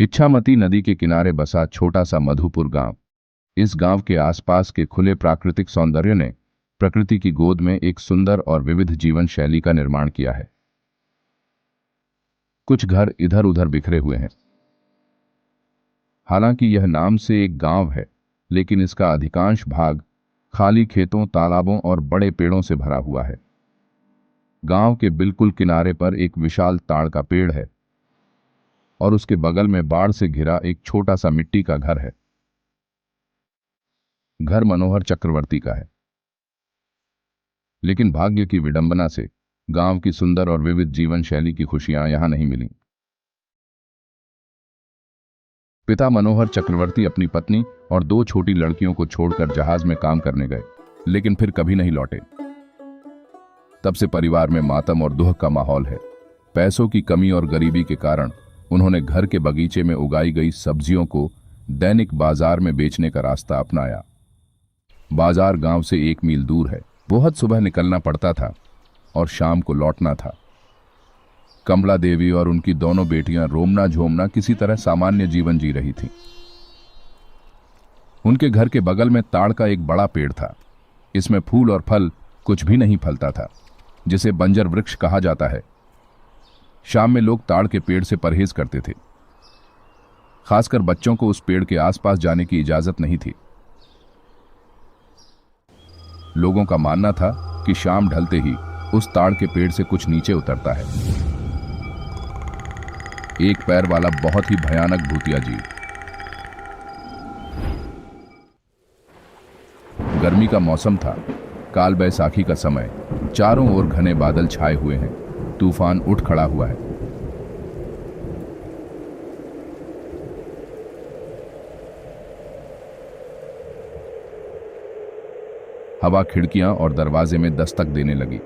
इच्छामती नदी के किनारे बसा छोटा सा मधुपुर गांव। इस गांव के आसपास के खुले प्राकृतिक सौंदर्य ने प्रकृति की गोद में एक सुंदर और विविध जीवन शैली का निर्माण किया है। कुछ घर इधर उधर बिखरे हुए हैं। हालांकि यह नाम से एक गांव है, लेकिन इसका अधिकांश भाग खाली खेतों, तालाबों और बड़े पेड़ों से भरा हुआ है। गांव के बिल्कुल किनारे पर एक विशाल ताड़ का पेड़ है और उसके बगल में बाढ़ से घिरा एक छोटा सा मिट्टी का घर है। घर मनोहर चक्रवर्ती का है, लेकिन भाग्य की विडंबना से गांव की सुंदर और विविध जीवन शैली की खुशियां यहां नहीं मिली। पिता मनोहर चक्रवर्ती अपनी पत्नी और 2 छोटी लड़कियों को छोड़कर जहाज में काम करने गए, लेकिन फिर कभी नहीं लौटे। तब से परिवार में मातम और दुख का माहौल है। पैसों की कमी और गरीबी के कारण उन्होंने घर के बगीचे में उगाई गई सब्जियों को दैनिक बाजार में बेचने का रास्ता अपनाया। बाजार गांव से 1 मील दूर है। बहुत सुबह निकलना पड़ता था और शाम को लौटना था। कमला देवी और उनकी दोनों बेटियां रोमना झोमना किसी तरह सामान्य जीवन जी रही थीं। उनके घर के बगल में ताड़ का एक बड़ा पेड़ था। इसमें फूल और फल कुछ भी नहीं फलता था, जिसे बंजर वृक्ष कहा जाता है। शाम में लोग ताड़ के पेड़ से परहेज करते थे। खासकर बच्चों को उस पेड़ के आसपास जाने की इजाजत नहीं थी। लोगों का मानना था कि शाम ढलते ही उस ताड़ के पेड़ से कुछ नीचे उतरता है, एक पैर वाला बहुत ही भयानक भूतिया जीव। गर्मी का मौसम था, काल बैसाखी का समय। चारों ओर घने बादल छाए हुए हैं। तूफान उठ खड़ा हुआ है। हवा खिड़कियां और दरवाजे में दस्तक देने लगी।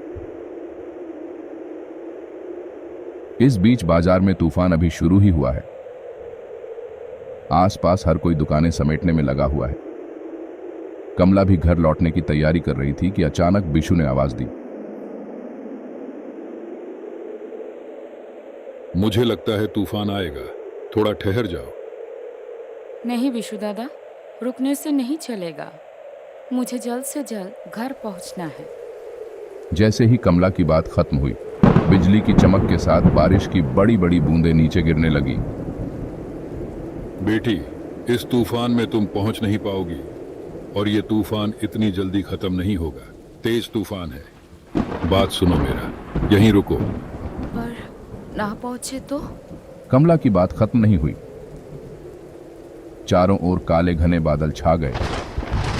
इस बीच बाजार में तूफान अभी शुरू ही हुआ है। आसपास हर कोई दुकानें समेटने में लगा हुआ है। कमला भी घर लौटने की तैयारी कर रही थी कि अचानक बिशु ने आवाज दी। मुझे लगता है तूफान आएगा, थोड़ा ठहर जाओ। नहीं विशु दादा, रुकने से नहीं चलेगा। मुझे जल्द से जल्द घर पहुंचना है। जैसे ही कमला की बात खत्म हुई, बिजली की चमक के साथ बारिश की बड़ी बड़ी बूंदें नीचे गिरने लगी। बेटी, इस तूफान में तुम पहुंच नहीं पाओगी और ये तूफान इतनी जल्दी खत्म नहीं होगा। तेज तूफान है। बात सुनो मेरा, यहीं रुको। पर ना पहुंचे तो? कमला की बात खत्म नहीं हुई। चारों ओर काले घने बादल छा गए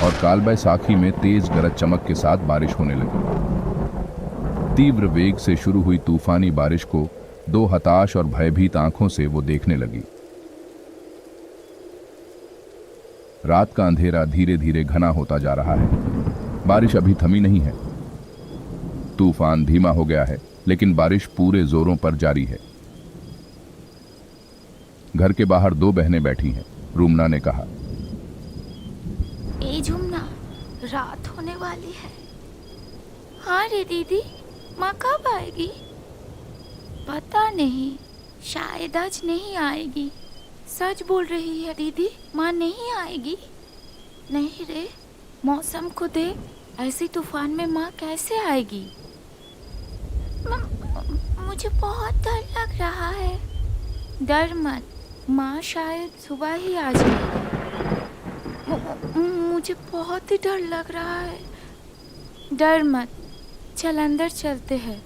और काल बैसाखी में तेज गरज चमक के साथ बारिश होने लगी। तीव्र वेग से शुरू हुई तूफानी बारिश को 2 हताश और भयभीत आंखों से वो देखने लगी। रात का अंधेरा धीरे धीरे घना होता जा रहा है। बारिश अभी थमी नहीं है। तूफान धीमा हो गया है, लेकिन बारिश पूरे जोरों पर जारी है। घर के बाहर 2 बहनें बैठी हैं। रूमना ने कहा, ए झुमना, रात होने वाली है। हाँ रे दीदी, माँ कब आएगी? पता नहीं, शायद आज नहीं आएगी। सच बोल रही है दीदी, माँ नहीं आएगी। नहीं रे, मौसम को देख, ऐसी तूफान में माँ कैसे आएगी? मुझे बहुत डर लग रहा है। डर मत, माँ शायद सुबह ही आ जाएगी। मुझे बहुत ही डर लग रहा है। डर मत, चल अंदर चलते हैं।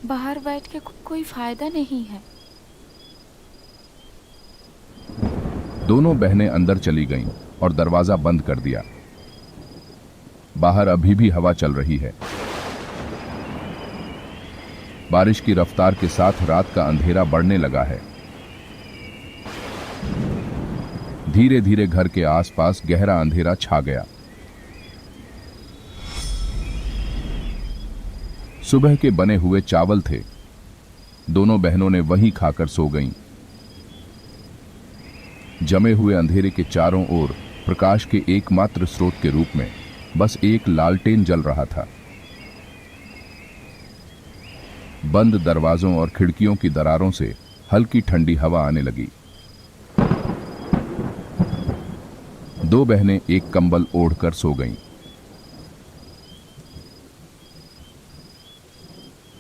बाहर बैठ के कोई फायदा नहीं है। दोनों बहनें अंदर चली गईं और दरवाजा बंद कर दिया। बाहर अभी भी हवा चल रही है। बारिश की रफ्तार के साथ रात का अंधेरा बढ़ने लगा है। धीरे धीरे घर के आसपास गहरा अंधेरा छा गया। सुबह के बने हुए चावल थे। दोनों बहनों ने वहीं खाकर सो गईं। जमे हुए अंधेरे के चारों ओर प्रकाश के एकमात्र स्रोत के रूप में बस एक लालटेन जल रहा था। बंद दरवाजों और खिड़कियों की दरारों से हल्की ठंडी हवा आने लगी। दो बहनें एक कंबल ओढ़कर सो गईं।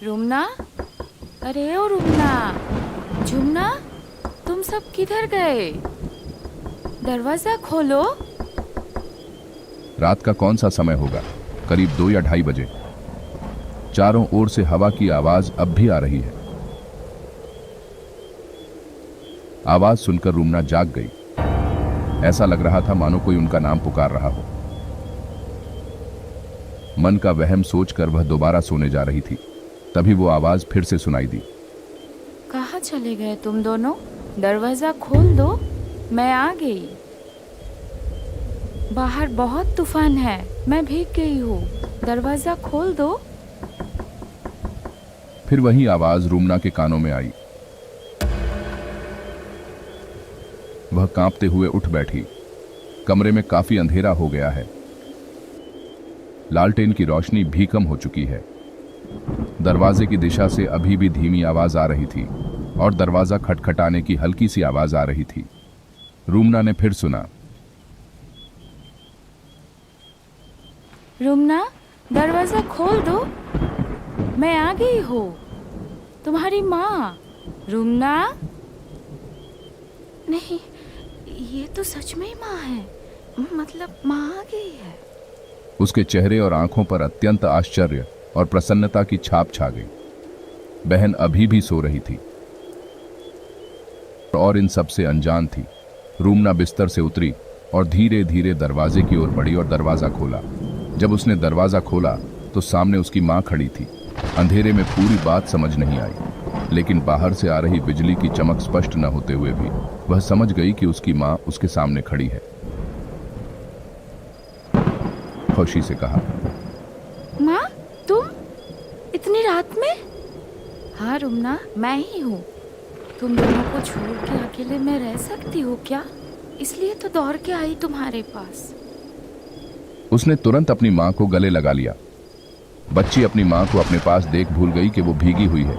रुमना, अरे ओ रुमना, झुमना, तुम सब किधर गए? दरवाजा खोलो। रात का कौन सा समय होगा? करीब 2 या 2:30 बजे। चारों ओर से हवा की आवाज अब भी आ रही है। आवाज सुनकर रुमना जाग गई। ऐसा लग रहा था मानो कोई उनका नाम पुकार रहा हो। मन का वहम सोचकर वह दोबारा सोने जा रही थी, तभी वो आवाज फिर से सुनाई दी। कहाँ चले गए तुम दोनों? दरवाजा खोल दो, मैं आ गई। बाहर बहुत तूफान है, मैं भीग गई हूँ, दरवाजा खोल दो। फिर वही आवाज रुमना के कानों में आई। वह कांपते हुए उठ बैठी। कमरे में काफी अंधेरा हो गया है। लालटेन की रोशनी भी कम हो चुकी है। दरवाजे की दिशा से अभी भी धीमी आवाज आ रही थी और दरवाजा खटखटाने की हल्की सी आवाज आ रही थी। रुमना ने फिर सुना, रुमना, दरवाजा खोल दो, मैं आ गई हूँ, तुम्हारी माँ। रुमना, नहीं, ये तो सच में ही माँ है, मतलब माँ आ गई है। उसके चेहरे और आंखों पर अत्यंत आश्चर्य और प्रसन्नता की छाप छा गई। बहन अभी भी सो रही थी और इन सब से अनजान थी। रुमना बिस्तर से उतरी और धीरे धीरे दरवाजे की ओर बढ़ी और दरवाजा खोला। जब उसने दरवाजा खोला तो सामने उसकी माँ खड़ी थी। अंधेरे में पूरी बात समझ नहीं आई, लेकिन बाहर से आ रही बिजली की चमक स्पष्ट न होते हुए भी वह समझ गई कि उसकी माँ उसके सामने खड़ी है। खुशी से कहा, माँ, तुम इतनी रात में? हाँ रुमना, मैं ही हूँ। तुम दोनों को छोड़ के अकेले में रह सकती हो क्या? इसलिए तो दौड़ के आई तुम्हारे पास। उसने तुरंत अपनी माँ को गले लगा लिया। बच्ची अपनी माँ को अपने पास देख भूल गई कि वो भीगी हुई है।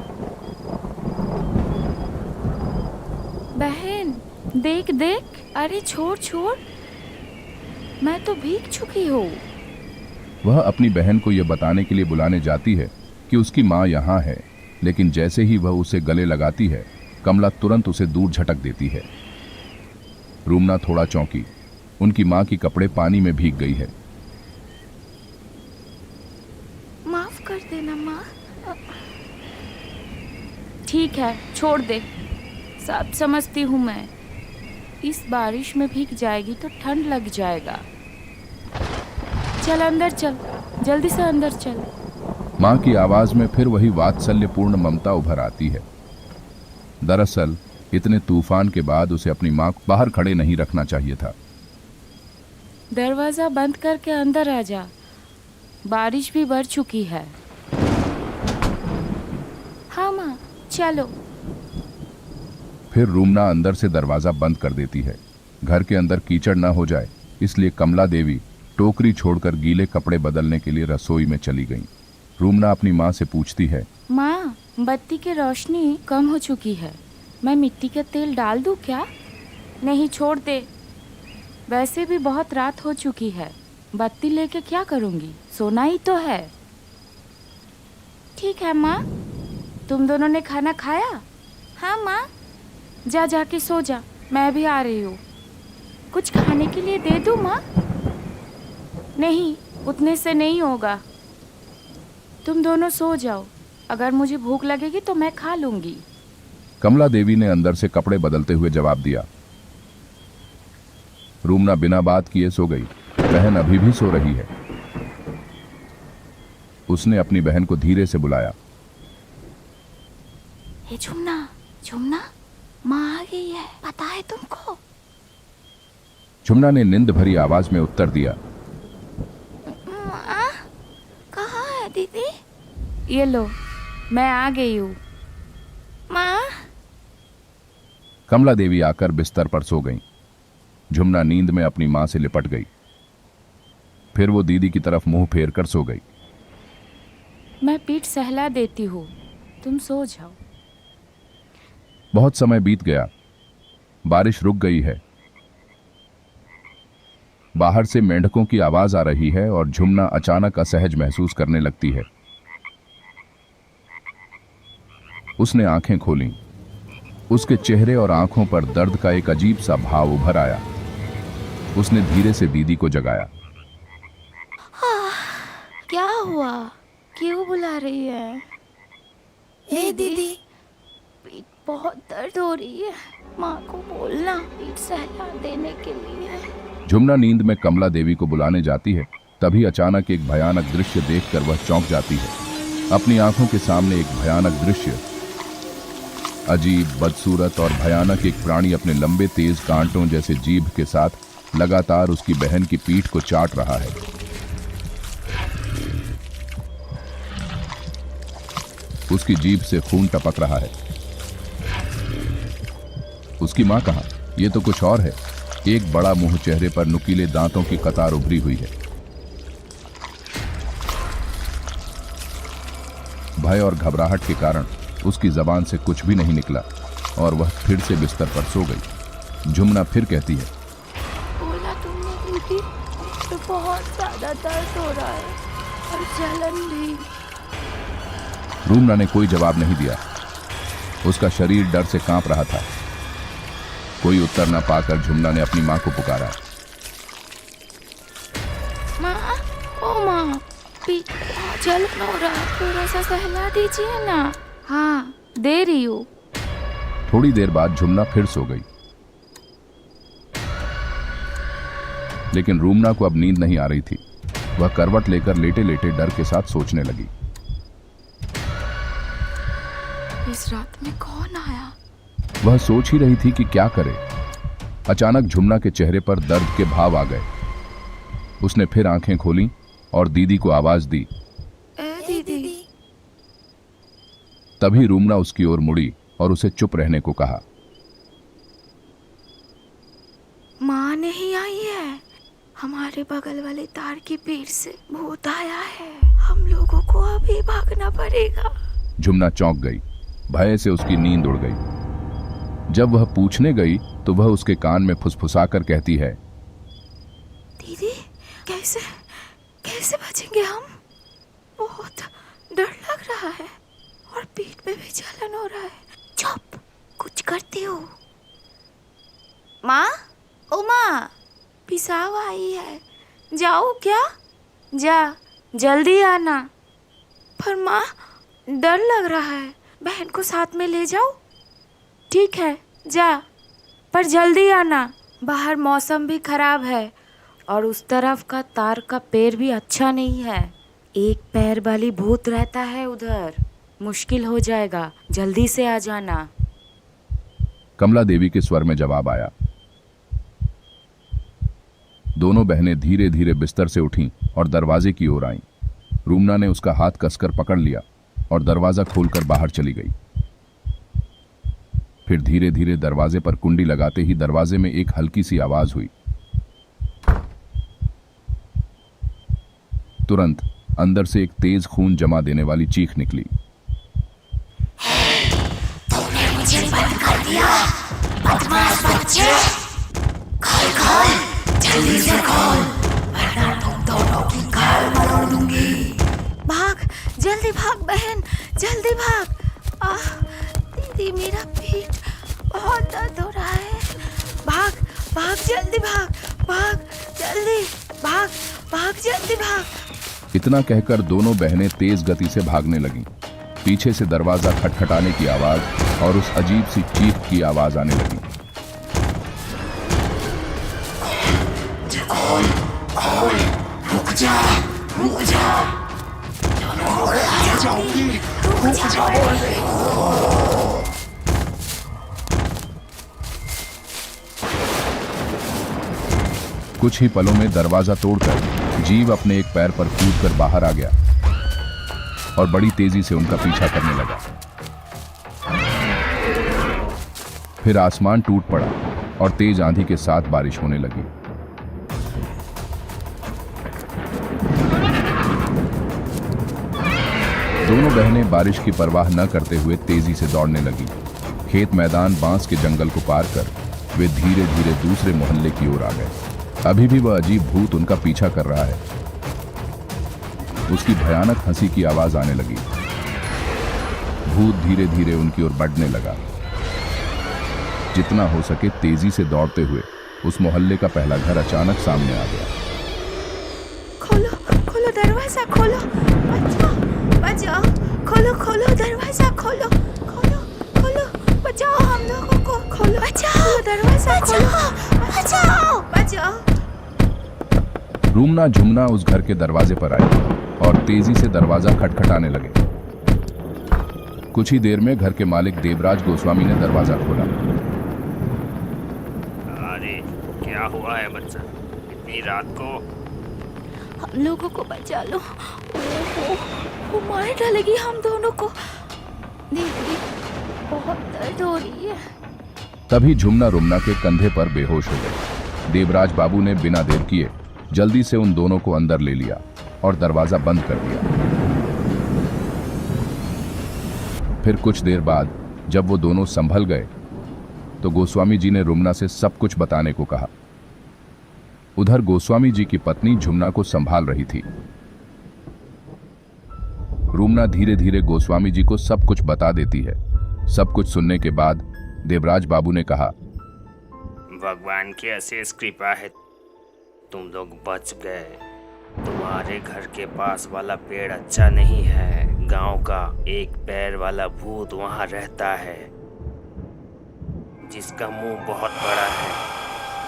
बहन, देख देख, अरे छोड़ छोड़, मैं तो भीग चुकी हूँ। वह अपनी बहन को यह बताने के लिए बुलाने जाती है कि उसकी माँ यहाँ है, लेकिन जैसे ही वह उसे गले लगाती है, कमला तुरंत उसे दूर झटक देती है। रुमना थोड़ा चौंकी। उनकी माँ की कपड़े पानी में भीग गई है। माफ कर देना माँ। ठीक है, छोड़ दे, सब समझती हूँ मैं। इस बारिश में भीग जाएगी तो ठंड लग जाएगा। चल अंदर चल, जल्दी से अंदर चल। माँ की आवाज में फिर वही वात्सल्यपूर्ण ममता उभर आती है। दरअसल इतने तूफान के बाद उसे अपनी माँ को बाहर खड़े नहीं रखना चाहिए था। दरवाजा बंद करके अंदर आ जा, बारिश भी बढ़ चुकी है। हाँ माँ, चलो। फिर रुमना अंदर से दरवाजा बंद कर देती है। घर के अंदर कीचड़ न हो जाए, इसलिए कमला देवी टोकरी छोड़कर गीले कपड़े बदलने के लिए रसोई में चली गईं। रुमना अपनी माँ से पूछती है, माँ, बत्ती की रोशनी कम हो चुकी है, मैं मिट्टी का तेल डाल दूँ क्या? नहीं, छोड़ दे, वैसे भी बहुत रात हो चुकी है, बत्ती लेके क्या करूँगी, सोना ही तो है। ठीक है माँ। तुम दोनों ने खाना खाया? हाँ माँ। जा जाके सो जा, मैं भी आ रही हूँ। कुछ खाने के लिए दे दूँ माँ? नहीं, उतने से नहीं होगा, तुम दोनों सो जाओ, अगर मुझे भूख लगेगी तो मैं खा लूँगी। कमला देवी ने अंदर से कपड़े बदलते हुए जवाब दिया। रुमना बिना बात किए सो गई। बहन अभी भी सो रही है। उसने अपनी बहन को धीरे से बुलाया। हे झुमना, झुमना, माँ आ गई है, पता है तुमको? झुमना ने नींद भरी आवाज में उत्तर दिया। माँ, कहाँ है दीदी? ये लो, मैं आ गई हूँ। माँ। कमला देवी आकर बिस्तर पर सो गईं। झुमना नींद में अपनी मां से लिपट गई। फिर वो दीदी की तरफ मुंह फेर कर सो गई। मैं पीठ सहला देती हूँ, तुम सो जाओ। बहुत समय बीत गया। बारिश रुक गई है। बाहर से मेंढकों की आवाज आ रही है और झुमना अचानक असहज महसूस करने लगती है। उसने आंखें खोलीं। उसके चेहरे और आंखों पर दर्द का एक अजीब सा भाव उभर आया। उसने धीरे से दीदी को जगाया। क्या हुआ? क्यों बुला रही है? ए दीदी, पीठ बहुत दर्द हो रही है। माँ को बोलना पीठ सहला देने के लिए। झुमना नींद में कमला देवी को बुलाने जाती है। तभी अचानक एक भयानक दृश्य देखकर वह चौंक जाती है। अपनी आंखों के सामने एक भयानक दृश्य, अजीब, बदसूरत और भयानक एक प्राणी अपने लंबे तेज कांटों जैसे जीभ के साथ लगातार उसकी बहन की पीठ को चाट रहा है। उसकी जीभ से खून टपक रहा है। उसकी मां कहां? यह तो कुछ और है। एक बड़ा मुंह, चेहरे पर नुकीले दांतों की कतार उभरी हुई है। भय और घबराहट के कारण उसकी जबान से कुछ भी नहीं निकला और वह फिर से बिस्तर पर सो गई। झुमना फिर कहती है, बोला तुमने दीदी, तो बहुत ज्यादा दर्द हो रहा है और जलन भी। रूमना ने कोई जवाब नहीं दिया। उसका शरीर डर से कांप रहा था। कोई उत्तर न पाकर झुमना ने अपनी मां को पुकारा। माँ, ओ माँ, पीठ जलन हो रहा है, थोड़ा सा सहला दीजिए ना। हाँ, दे रही हूँ। थोड़ी देर बाद झुमना फिर सो गई। लेकिन रूमना को अब नींद नहीं आ रही थी। वह करवट लेकर लेटे लेटे डर के साथ सोचने लगी। इस रात में कौन आया? वह सोच ही रही थी कि क्या करे। अचानक झुमना के चेहरे पर दर्द के भाव आ गए। उसने फिर आंखें खोलीं और दीदी को आवाज दी। दीदी। तभी रूमना उसकी ओर मुड़ी और उसे चुप रहने को कहा। माँ नहीं आई है। हमारे बगल वाले तार की पीठ से भूत आया है। हम लोगों को अभी भागना पड़ेगा। झुमना चौंक गई। भय से उसकी नींद उड़ गई। जब वह पूछने गई तो वह उसके कान में फुसफुसाकर कहती है, दीदी, कैसे कैसे बचेंगे हम? बहुत डर लग रहा है और पीठ में भी जलन हो रहा है। चुप, कुछ करती हो। माँ, ओ माँ, पिसाव आई है। जाओ क्या? जा, जल्दी आना। पर माँ, डर लग रहा है। बहन को साथ में ले जाओ। ठीक है, जा, पर जल्दी आना। बाहर मौसम भी खराब है और उस तरफ का तार का पेड़ भी अच्छा नहीं है। एक पैर वाली भूत रहता है उधर। मुश्किल हो जाएगा, जल्दी से आ जाना। कमला देवी के स्वर में जवाब आया। दोनों बहनें धीरे धीरे बिस्तर से उठीं और दरवाजे की ओर आईं। रूमना ने उसका हाथ कसकर पकड़ लिया और दरवाजा खोलकर बाहर चली गई। फिर धीरे धीरे दरवाजे पर कुंडी लगाते ही दरवाजे में एक हल्की सी आवाज हुई। तुरंत अंदर से एक तेज खून जमा देने वाली चीख निकली। तुमने मुझे बंद कर दिया, बदमाश बच्चे। खोल खोल, जल्दी से खोल, वरना तुम दोनों की गाल मरोड़ दूंगी। भाग, जल्दी भाग बहन, जल्दी भाग। दीदी, मेरा पीठ बहुत दर्द हो रहा है। भाग भाग, जल्दी भाग, भाग जल्दी, भाग भाग, जल्दी भाग। इतना कहकर दोनों बहनें तेज गति से भागने लगीं। पीछे से दरवाजा खटखटाने की आवाज और उस अजीब सी चीख की आवाज आने लगी। रुक जा, रुक जा। कुछ ही पलों में दरवाजा तोड़कर जीव अपने एक पैर पर कूदकर बाहर आ गया और बड़ी तेजी से उनका पीछा करने लगा। फिर आसमान टूट पड़ा और तेज आंधी के साथ बारिश होने लगी। दोनों बहनें बारिश की परवाह न करते हुए तेजी से दौड़ने लगी। खेत, मैदान, बांस के जंगल को पार कर वे धीरे धीरे दूसरे मोहल्ले की ओर आ गए। अभी भी वह अजीब भूत उनका पीछा कर रहा है। उसकी भयानक हंसी की आवाज आने लगी। भूत धीरे धीरे उनकी ओर बढ़ने लगा। जितना हो सके तेजी से दौड़ते हुए उस मोहल्ले का पहला घर अचानक सामने आ गया। खोलो खोलो दरवाजा खोलो, बचाओ बचाओ, खोलो खोलो दरवाजा खोलो, खोलो खोलो, बचाओ हम लोगों को, खोलो बचाओ दरवाजा खोलो, बचाओ बचाओ। रूमना झुमना उस घर के दरवाजे पर आए और तेजी से दरवाजा खटखटाने लगे। कुछ ही देर में घर के मालिक देवराज गोस्वामी ने दरवाजा खोला। अरे क्या हुआ है बच्चा, इतनी रात को? हम लोगों को बचा लो, वो मार डालेगी हम दोनों को। दीदी बहुत दर्द हो रही है। तभी झुमना रुमना के कंधे पर बेहोश हो गए। देवराज बाबू ने बिना देर किए जल्दी से उन दोनों को अंदर ले लिया और दरवाजा बंद कर दिया। फिर कुछ देर बाद जब वो दोनों संभल गए तो गोस्वामी जी ने रुमना से सब कुछ बताने को कहा। उधर गोस्वामी जी की पत्नी झुमना को संभाल रही थी। रुमना धीरे धीरे गोस्वामी जी को सब कुछ बता देती है। सब कुछ सुनने के बाद देवराज बाबू ने कहा, भगवान की अशेष कृपा है, तुम लोग बच गए। तुम्हारे घर के पास वाला पेड़ अच्छा नहीं है। गांव का एक पैर वाला भूत वहां रहता है, जिसका मुंह बहुत बड़ा है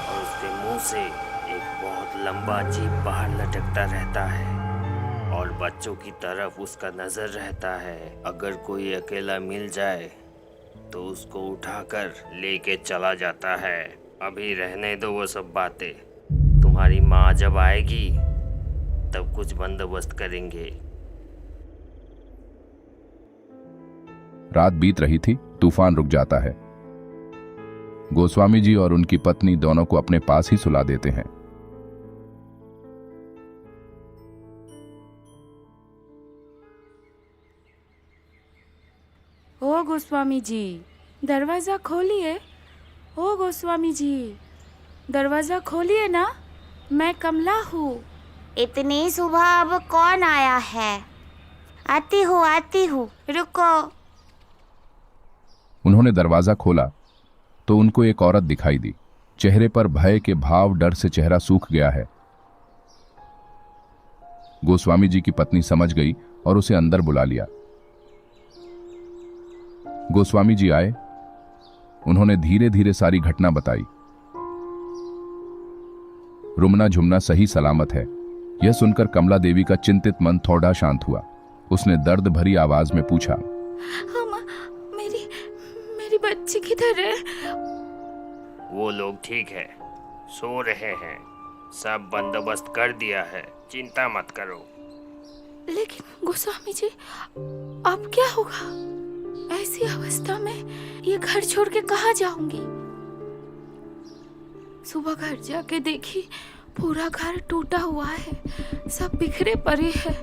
और उसके मुंह से एक बहुत लंबा जीभ बाहर लटकता रहता है और बच्चों की तरफ उसका नजर रहता है। अगर कोई अकेला मिल जाए तो उसको उठाकर लेके चला जाता है। अभी रहने दो वो सब बातें, तुम्हारी माँ जब आएगी तब कुछ बंदोबस्त करेंगे। रात बीत रही थी, तूफान रुक जाता है। गोस्वामी जी और उनकी पत्नी दोनों को अपने पास ही सुला देते हैं। ओ गोस्वामी जी, दरवाजा खोलिए। ओ गोस्वामी जी, दरवाजा खोलिए ना, मैं कमला हूँ। इतनी सुबह अब कौन आया है? आती हूँ, रुको। उन्होंने दरवाजा खोला तो उनको एक औरत दिखाई दी। चेहरे पर भय के भाव, डर से चेहरा सूख गया है। गोस्वामी जी की पत्नी समझ गई और उसे अंदर बुला लिया। गोस्वामी जी आए। उन्होंने धीरे धीरे सारी घटना बताई। रुमना झुमना सही सलामत है, यह सुनकर कमला देवी का चिंतित मन थोड़ा शांत हुआ। उसने दर्द भरी आवाज में पूछा, मेरी बच्ची किधर है? वो लोग ठीक है, सो रहे हैं, सब बंदोबस्त कर दिया है, चिंता मत करो। लेकिन गोस्वामी जी, अब क्या होगा? ऐसी अवस्था में ये घर छोड़ के कहाँ जाऊंगी? सुबह घर जाके देखी, पूरा घर टूटा हुआ है, सब बिखरे पड़े हैं।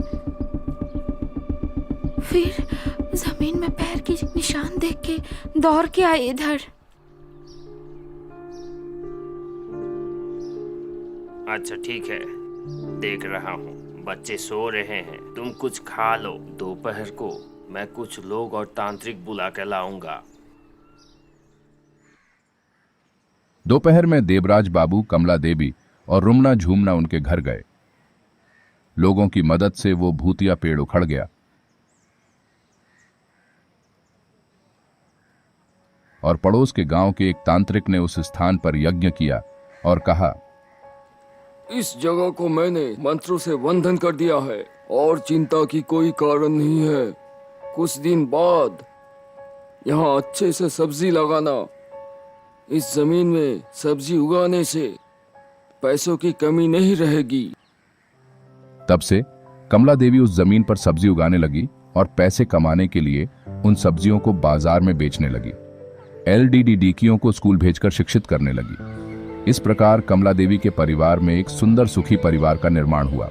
फिर जमीन में पैर की निशान देख के दौड़ के आई इधर। अच्छा ठीक है, देख रहा हूँ, बच्चे सो रहे हैं, तुम कुछ खा लो। दोपहर को मैं कुछ लोग और तांत्रिक बुला के लाऊंगा। दोपहर में देवराज बाबू, कमला देवी और रुमना झूमना उनके घर गए। लोगों की मदद से वो भूतिया पेड़ उखड़ गया और पड़ोस के गांव के एक तांत्रिक ने उस स्थान पर यज्ञ किया और कहा, इस जगह को मैंने मंत्रों से बंधन कर दिया है और चिंता की कोई कारण नहीं है। कुछ दिन बाद यहाँ अच्छे से सब्जी लगाना। इस जमीन में सब्जी उगाने से पैसों की कमी नहीं रहेगी। तब से कमला देवी उस जमीन पर सब्जी उगाने लगी और पैसे कमाने के लिए उन सब्जियों को बाजार में बेचने लगी। एलडीडीडीकियों को स्कूल भेजकर शिक्षित करने लगी। इस प्रकार कमला देवी के परिवार में एक सुंदर सुखी परिवार का निर्माण हुआ।